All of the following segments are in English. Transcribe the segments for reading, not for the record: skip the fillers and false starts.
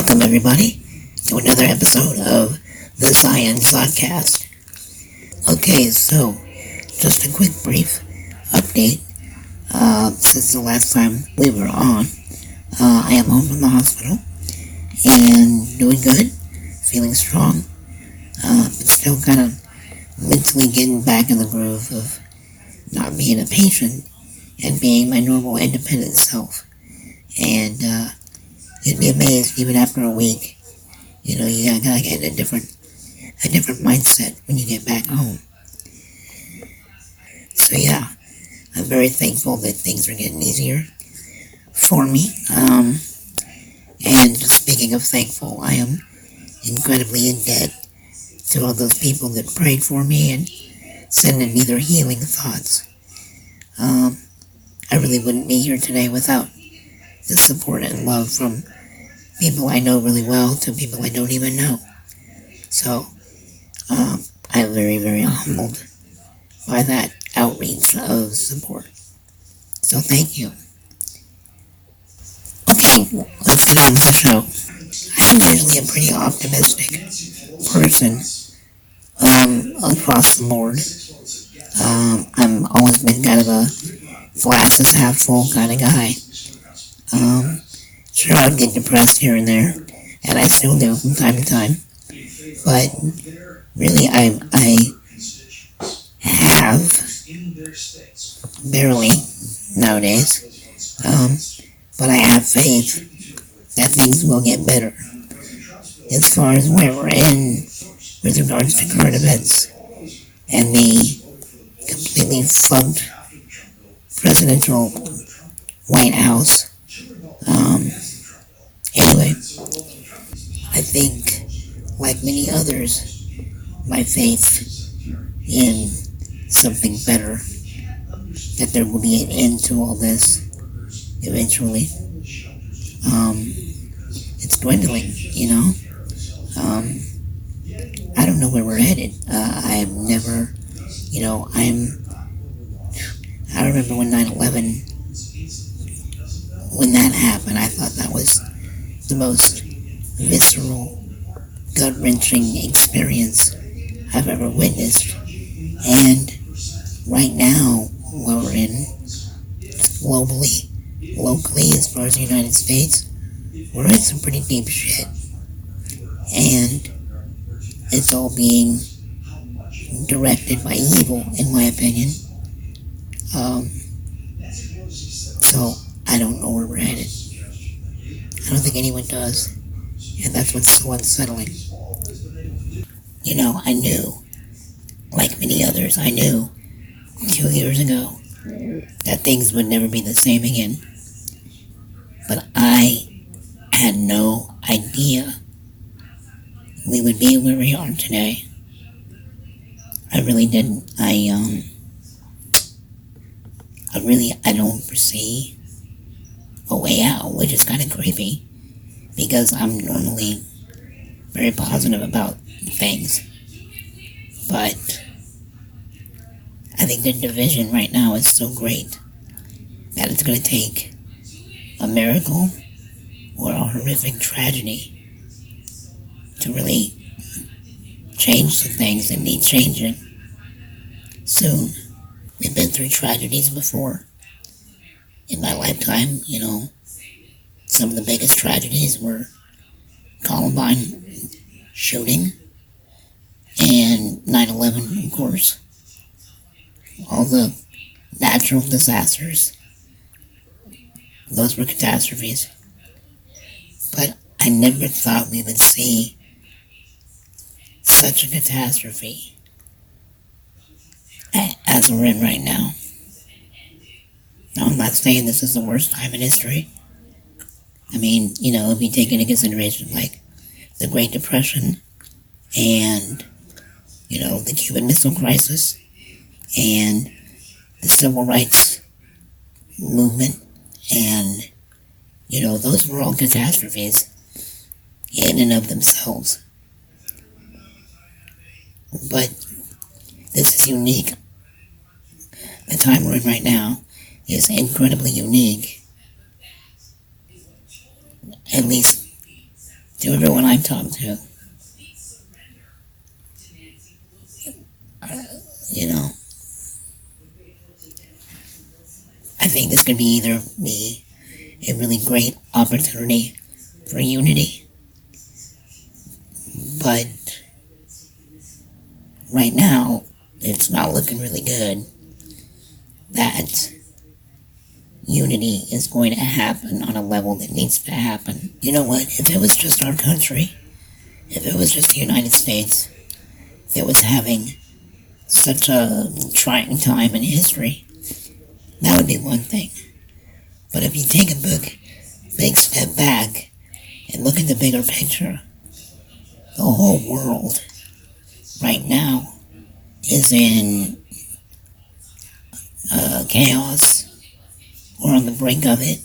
Welcome, everybody, to another episode of the ZodCast. Okay, so just a quick, brief update. Since the last time we were on, I am home from the hospital and doing good, feeling strong, but still kind of mentally getting back in the groove of not being a patient and being my normal independent self. And you'd be amazed even after a week. You gotta get a different mindset when you get back home. So yeah, I'm very thankful that things are getting easier for me. And speaking of thankful, I am incredibly in debt to all those people that prayed for me and sending me their healing thoughts. I really wouldn't be here today without the support and love from people I know really well to people I don't even know. So, I'm very, very humbled by that outreach of support. So thank you. Okay, let's get on with the show. I am usually a pretty optimistic person, across the board. I'm always been kind of a glass is half full kind of guy. Sure, I get depressed here and there, and I still do from time to time. But really, I have barely nowadays. But I have faith that things will get better. As far as where we're in with regards to current events and the completely fucked presidential White House. Anyway, I think, like many others, my faith in something better, that there will be an end to all this eventually. It's dwindling, I don't know where we're headed. I've never, I remember when 9/11, when that happened, I thought that was the most visceral, gut-wrenching experience I've ever witnessed. And right now, where we're in, globally, locally, as far as the United States, we're in some pretty deep shit. And it's all being directed by evil, in my opinion. So I don't know where we're headed. I don't think anyone does. And that's what's so unsettling. I knew, like many others, I knew 2 years ago that things would never be the same again. But I had no idea we would be where we are today. I really didn't. I don't foresee a way out, which is kind of creepy, because I'm normally very positive about things. But I think the division right now is so great that it's going to take a miracle or a horrific tragedy to really change some things that need changing soon. We've been through tragedies before in my lifetime. Some of the biggest tragedies were Columbine shooting and 9/11, of course. All the natural disasters, those were catastrophes. But I never thought we would see such a catastrophe as we're in right now. Now, I'm not saying this is the worst time in history. I mean, if you take into consideration, like, the Great Depression and, the Cuban Missile Crisis and the Civil Rights Movement and, those were all catastrophes in and of themselves. But this is unique. The time we're in right now is incredibly unique. At least to everyone I've talked to, you know, I think this could either be a really great opportunity for unity, but right now, it's not looking really good that unity is going to happen on a level that needs to happen. You know what? If it was just our country, if it was just the United States that was having such a trying time in history, that would be one thing. But if you take a big step back and look at the bigger picture, the whole world right now is in chaos or on the brink of it.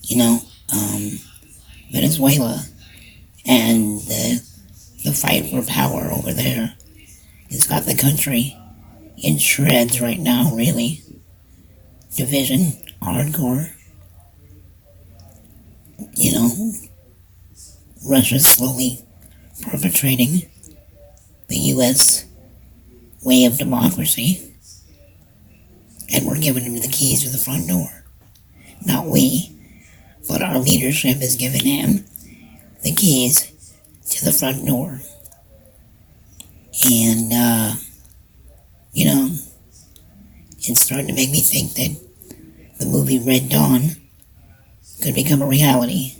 You know, Venezuela and the fight for power over there has got the country in shreds right now, really. Division, hardcore. You know, Russia's slowly perpetrating the U.S. way of democracy, and we're giving him the keys to the front door. Not we, but our leadership is giving him the keys to the front door. And, you know, it's starting to make me think that the movie Red Dawn could become a reality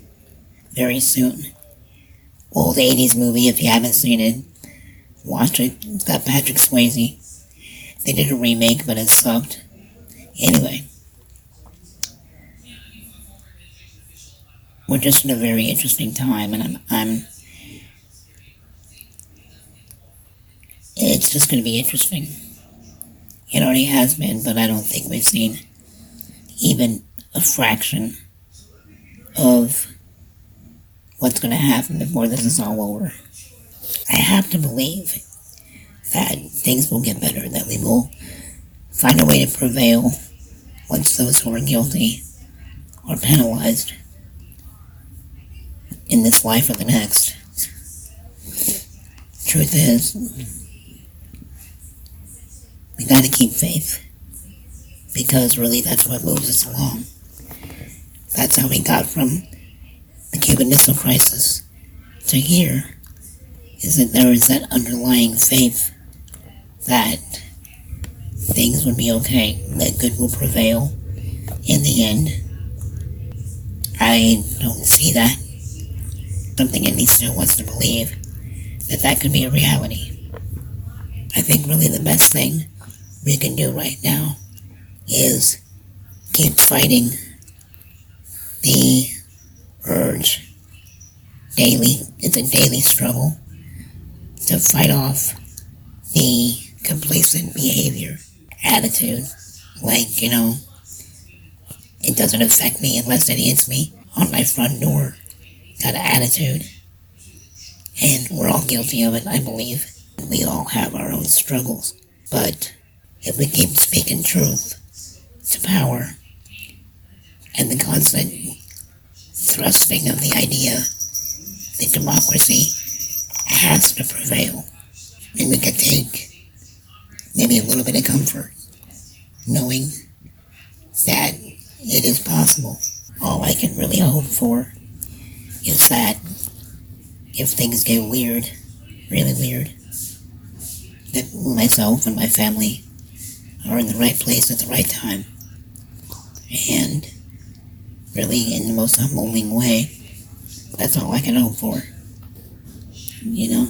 very soon. Old 80s movie, if you haven't seen it, watch it. It's got Patrick Swayze. They did a remake, but it sucked. Anyway, we're just in a very interesting time, and I'm it's just going to be interesting. It already has been, but I don't think we've seen even a fraction of what's going to happen before this is all over. I have to believe that things will get better, that we will find a way to prevail once those who are guilty are penalized in this life or the next. Truth is, we gotta keep faith, because really that's what moves us along. That's how we got from the Cuban Missile Crisis to here, is that there is that underlying faith that things would be okay, that good will prevail in the end. I don't see that. Something in me still wants to believe that that could be a reality. I think really the best thing we can do right now is keep fighting the urge daily. It's a daily struggle to fight off the complacent behavior, attitude, like, you know, it doesn't affect me unless it hits me on my front door kind of attitude. And we're all guilty of it, I believe. We all have our own struggles. But if we keep speaking truth to power and the constant thrusting of the idea that democracy has to prevail, then we can take maybe a little bit of comfort knowing that it is possible. All I can really hope for is that if things get weird, really weird, that myself and my family are in the right place at the right time. And really, in the most humbling way, that's all I can hope for. You know,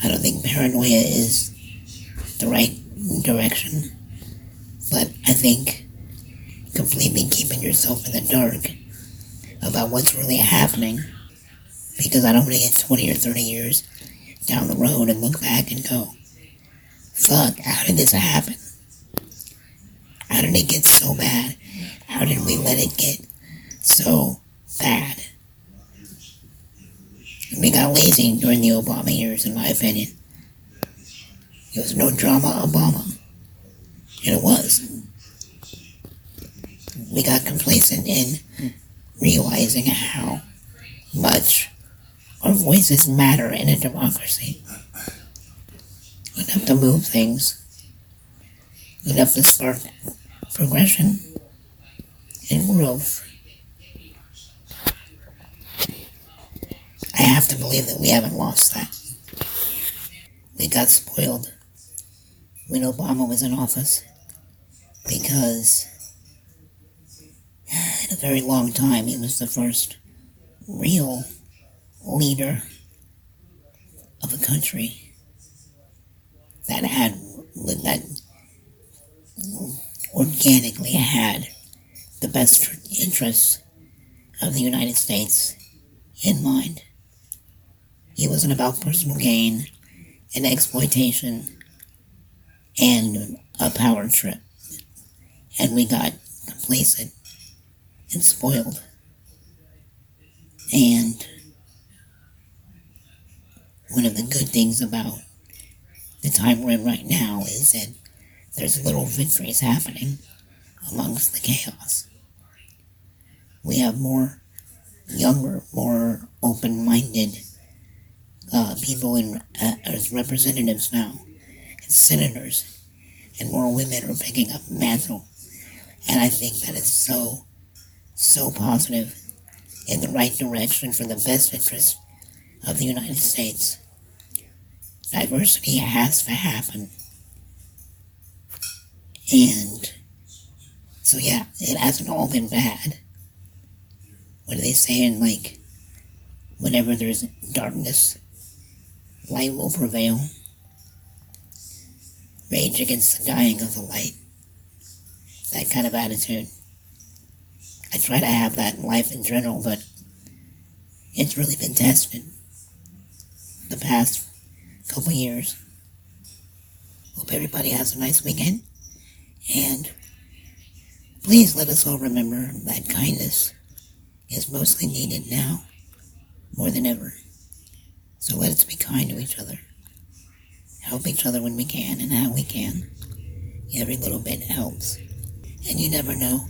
I don't think paranoia is the right direction, but I think completely keeping yourself in the dark about what's really happening, because I don't want to get 20 or 30 years down the road and look back and go, fuck, how did this happen? How did it get so bad? How did we let it get so bad? We got lazy during the Obama years, in my opinion. There was no drama Obama. And it was. We got complacent in realizing how But our voices matter in a democracy. Enough to move things, enough to spark progression and growth. I have to believe that we haven't lost that. We got spoiled when Obama was in office because in a very long time he was the first real leader of a country that organically had the best interests of the United States in mind. He wasn't about personal gain and exploitation and a power trip. And we got complacent and spoiled. And one of the good things about the time we're in right now is that there's little victories happening amongst the chaos. We have more younger, more open-minded people as representatives now, as senators, and more women are picking up the mantle. And I think that is so positive in the right direction for the best interest of the United States. Diversity has to happen. And so yeah, it hasn't all been bad. What are they saying? Like, whenever there's darkness, light will prevail. Rage against the dying of the light. That kind of attitude. I try to have that in life in general, but it's really been tested the past couple years. Hope everybody has a nice weekend. And please let us all remember that kindness is mostly needed now, more than ever. So let us be kind to each other. Help each other when we can and how we can. Every little bit helps. And you never know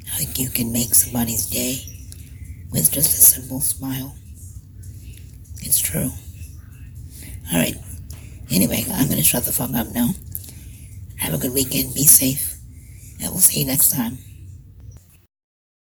how you can make somebody's day with just a simple smile. It's true. Alright. Anyway, I'm going to shut the fuck up now. Have a good weekend. Be safe. And we'll see you next time.